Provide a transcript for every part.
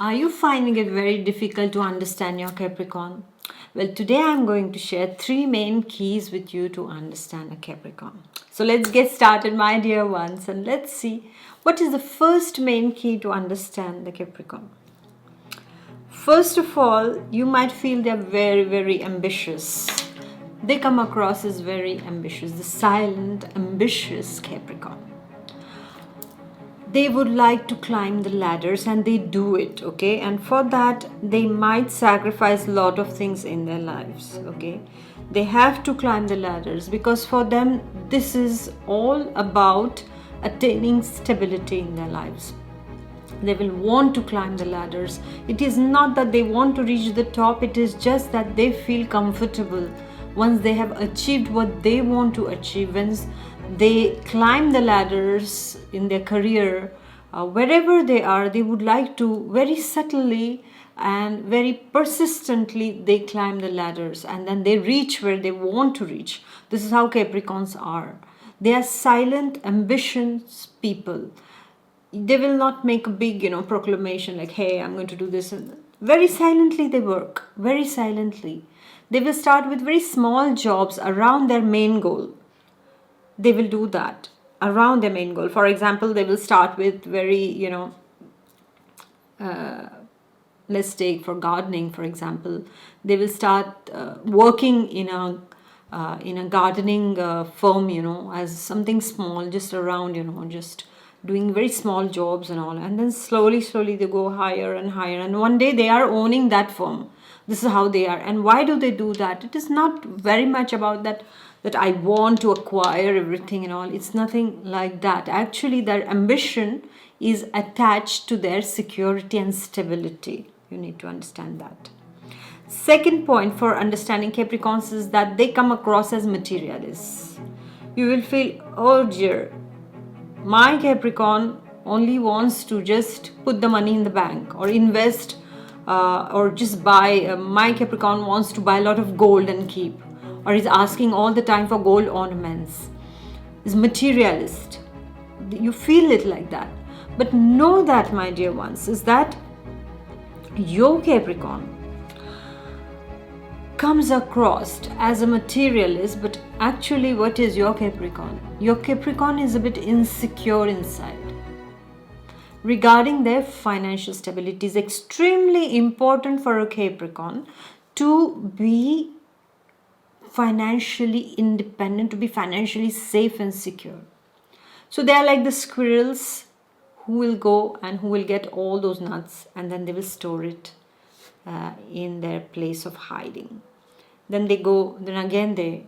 Are you finding it very difficult to understand your Capricorn? Well, today I'm going to share three main keys with you to understand a Capricorn. So let's get started, my dear ones, and let's see what is the first main key to understand the Capricorn. First of all, you might feel they're very, very ambitious. They come across as very ambitious, the silent, ambitious Capricorn. They would like to climb the ladders and they do it, okay, and for that they might sacrifice a lot of things in their lives, okay. They have to climb the ladders because for them this is all about attaining stability in their lives. They will want to climb the ladders. It is not that they want to reach the top, it is just that they feel comfortable once they have achieved what they want to achieve. Once they climb the ladders in their career, wherever they are, they would like to very subtly and very persistently they climb the ladders and then they reach where they want to reach. This is how Capricorns are. They are silent, ambitious people. They will not make a big, proclamation like, hey, I'm going to do this. Very silently they work, very silently. They will start with very small jobs around their main goal. They will do that around their main goal. For example, they will start with very, let's take for gardening, for example. They will start working in a gardening firm, as something small, just around, just doing very small jobs and all. And then slowly, slowly they go higher and higher. And one day they are owning that firm. This is how they are. And why do they do that? It is not very much about that I want to acquire everything and all. It's nothing like that. Actually, their ambition is attached to their security and stability. You need to understand that. Second point for understanding Capricorns is that they come across as materialists. You will feel, oh dear, my Capricorn only wants to just put the money in the bank or invest or just buy. My Capricorn wants to buy a lot of gold and keep, or is asking all the time for gold ornaments. Is materialist. You feel it like that. But know that, my dear ones, is that your Capricorn comes across as a materialist, but actually what is your Capricorn? Your Capricorn is a bit insecure inside. Regarding their financial stability, is extremely important for a Capricorn to be financially independent, to be financially safe and secure. So they are like the squirrels who will go and who will get all those nuts and then they will store it in their place of hiding. Then they go, then again they,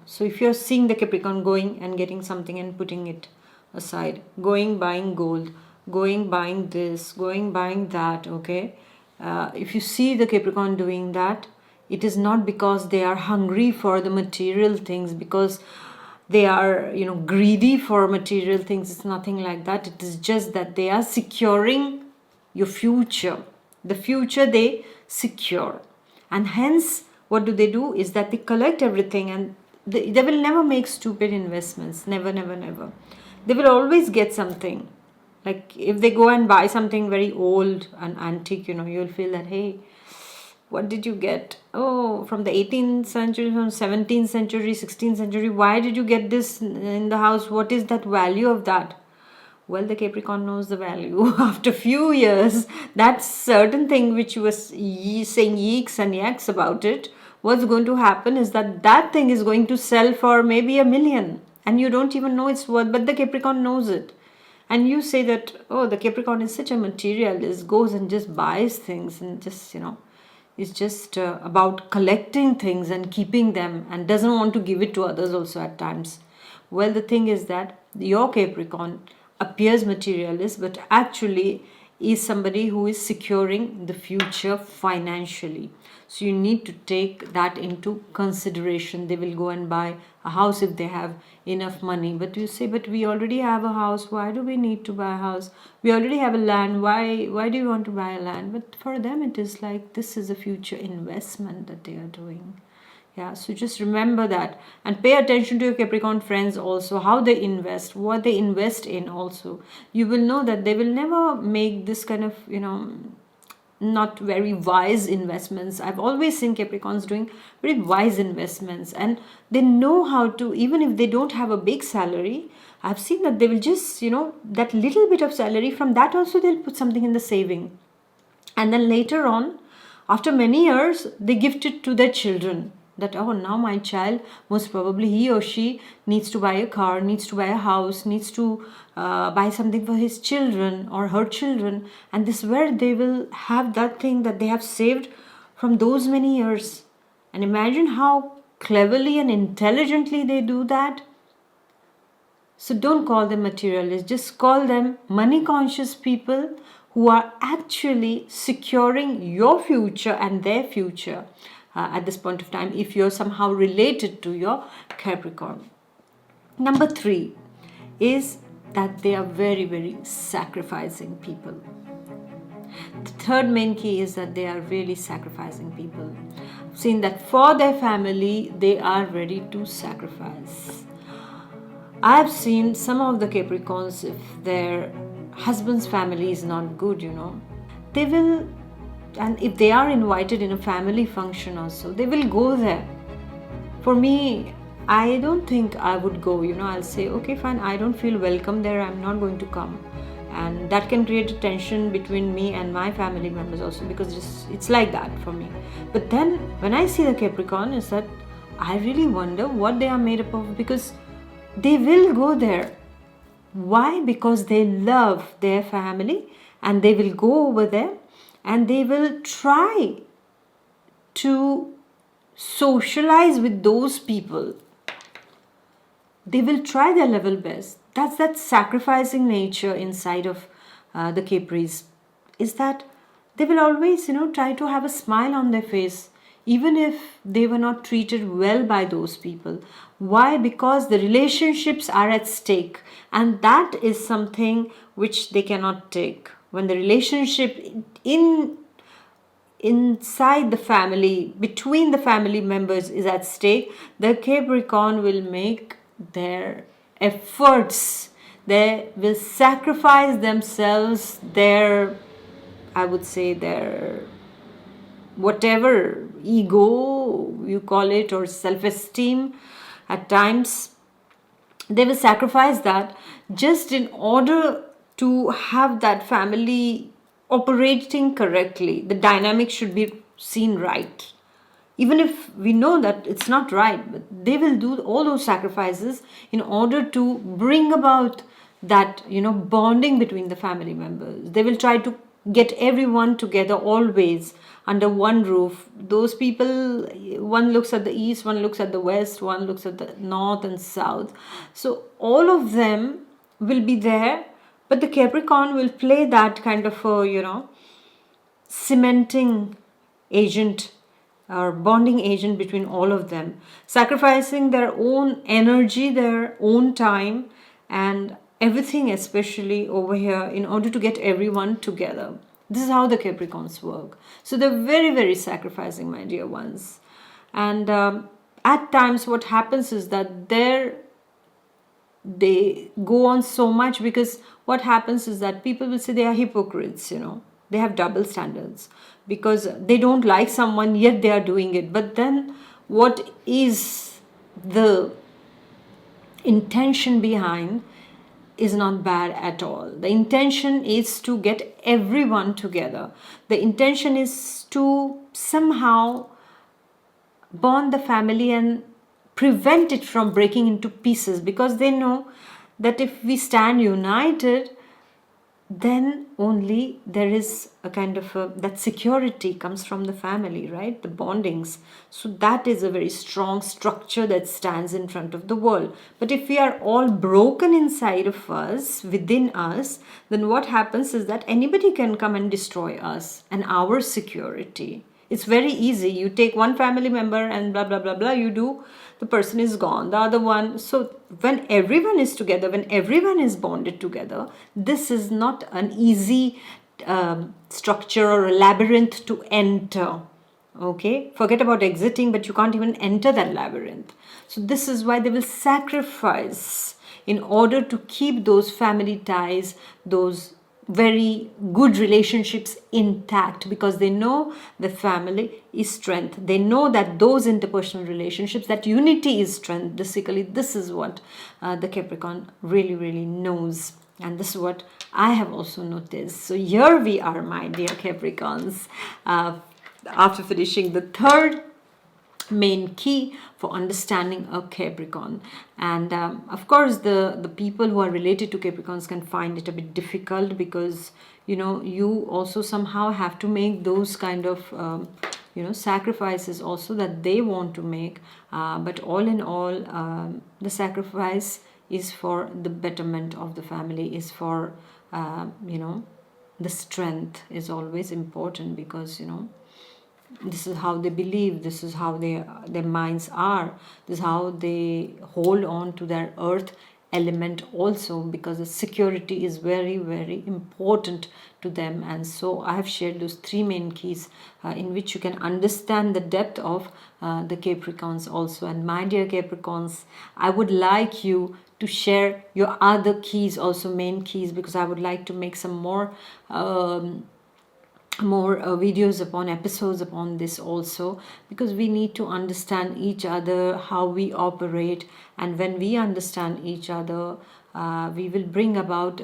so if you're seeing the Capricorn going and getting something and putting it aside, going buying gold, going buying this, going buying that, okay, if you see the Capricorn doing that, it is not because they are hungry for the material things, because they are, greedy for material things. It's nothing like that. It is just that they are securing your future. The future they secure. And hence, what do is that they collect everything and they will never make stupid investments. Never, never, never. They will always get something. Like if they go and buy something very old and antique, you'll feel that, hey, what did you get? Oh, from the 18th century, from 17th century, 16th century. Why did you get this in the house? What is that value of that? Well, the Capricorn knows the value. After few years, that certain thing which you was saying yeeks and yaks about it, what's going to happen is that thing is going to sell for maybe 1 million. And you don't even know its worth, but the Capricorn knows it. And you say that, oh, the Capricorn is such a materialist, goes and just buys things and just, is just about collecting things and keeping them and doesn't want to give it to others also at times. Well, the thing is that your Capricorn appears materialist, but actually is somebody who is securing the future financially. So you need to take that into consideration. They will go and buy a house if they have enough money. But you say, but we already have a house. Why do we need to buy a house? We already have a land. Why do you want to buy a land? But for them, it is like this is a future investment that they are doing. Yeah, so just remember that and pay attention to your Capricorn friends also, how they invest, what they invest in also. You will know that they will never make this kind of, not very wise investments. I've always seen Capricorns doing very wise investments, and they know how to, even if they don't have a big salary, I've seen that they will just, that little bit of salary, from that also they'll put something in the saving. And then later on, after many years, they gift it to their children. That, oh, now my child, most probably he or she needs to buy a car, needs to buy a house, needs to buy something for his children or her children. And this is where they will have that thing that they have saved from those many years. And imagine how cleverly and intelligently they do that. So don't call them materialists, just call them money conscious people who are actually securing your future and their future at this point of time, if you're somehow related to your Capricorn. Number 3 is that they are very, very sacrificing people. The third main key is that they are really sacrificing people. I've seen that for their family, they are ready to sacrifice. I've seen some of the Capricorns, if their husband's family is not good, they will, and if they are invited in a family function also, they will go there. For me, I don't think I would go, I'll say, okay, fine, I don't feel welcome there, I'm not going to come. And that can create a tension between me and my family members also, because it's like that for me. But then when I see the Capricorn, is that I really wonder what they are made up of, because they will go there. Why? Because they love their family, and they will go over there and they will try to socialize with those people. They will try their level best. That's that sacrificing nature inside of the Capris, is that they will always, try to have a smile on their face, even if they were not treated well by those people. Why? Because the relationships are at stake, and that is something which they cannot take. When the relationship inside the family, between the family members is at stake, the Capricorn will make their efforts. They will sacrifice themselves, I would say their whatever ego you call it, or self-esteem at times, they will sacrifice that just in order to have that family operating correctly. The dynamic should be seen right. Even if we know that it's not right, but they will do all those sacrifices in order to bring about that, bonding between the family members. They will try to get everyone together always under one roof. Those people, one looks at the east, one looks at the west, one looks at the north and south. So all of them will be there, but the Capricorn will play that kind of a, cementing agent or bonding agent between all of them, sacrificing their own energy, their own time, and everything, especially over here, in order to get everyone together. This is how the Capricorns work. So they're very, very sacrificing, my dear ones. And at times what happens is that they go on so much, because what happens is that people will say they are hypocrites, they have double standards, because they don't like someone, yet they are doing it. But then what is the intention behind is not bad at all. The intention is to get everyone together. The intention is to somehow bond the family and prevent it from breaking into pieces, because they know that if we stand united, then only there is a kind of that security comes from the family, right? The bondings. So that is a very strong structure that stands in front of the world. But if we are all broken inside of us, within us, then what happens is that anybody can come and destroy us and our security. It's very easy. You take one family member and blah, blah, blah, blah, you do, the person is gone, the other one. So when everyone is together, when everyone is bonded together, this is not an easy structure or a labyrinth to enter. Okay, forget about exiting, but you can't even enter that labyrinth. So this is why they will sacrifice in order to keep those family ties, those very good relationships intact, because they know the family is strength. They know that those interpersonal relationships, that unity is strength. Basically, this is what the Capricorn really, really knows. And this is what I have also noticed. So here we are, my dear Capricorns, after finishing the third main key for understanding a Capricorn. And of course, the people who are related to Capricorns can find it a bit difficult, because you also somehow have to make those kind of sacrifices also that they want to make, but all in all, the sacrifice is for the betterment of the family, is for the strength is always important, because this is how they believe, this is how their minds are, this is how they hold on to their earth element also, because the security is very, very important to them. And so I have shared those three main keys in which you can understand the depth of the Capricorns also. And my dear Capricorns, I would like you to share your other keys also, main keys, because I would like to make some more videos upon episodes upon this also, because we need to understand each other, how we operate. And when we understand each other, we will bring about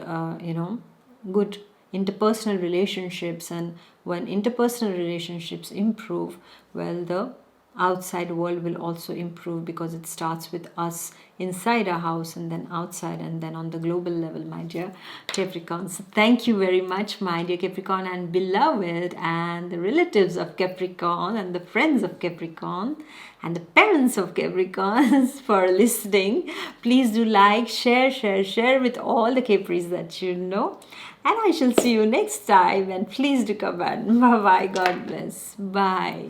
good interpersonal relationships. And when interpersonal relationships improve, well, the outside world will also improve, because it starts with us inside our house, and then outside, and then on the global level, my dear Capricorn. So thank you very much, my dear Capricorn and beloved, and the relatives of Capricorn, and the friends of Capricorn, and the parents of Capricorns for listening. Please do like, share with all the Capris that you know. And I shall see you next time, and please do comment. Bye bye. God bless. Bye.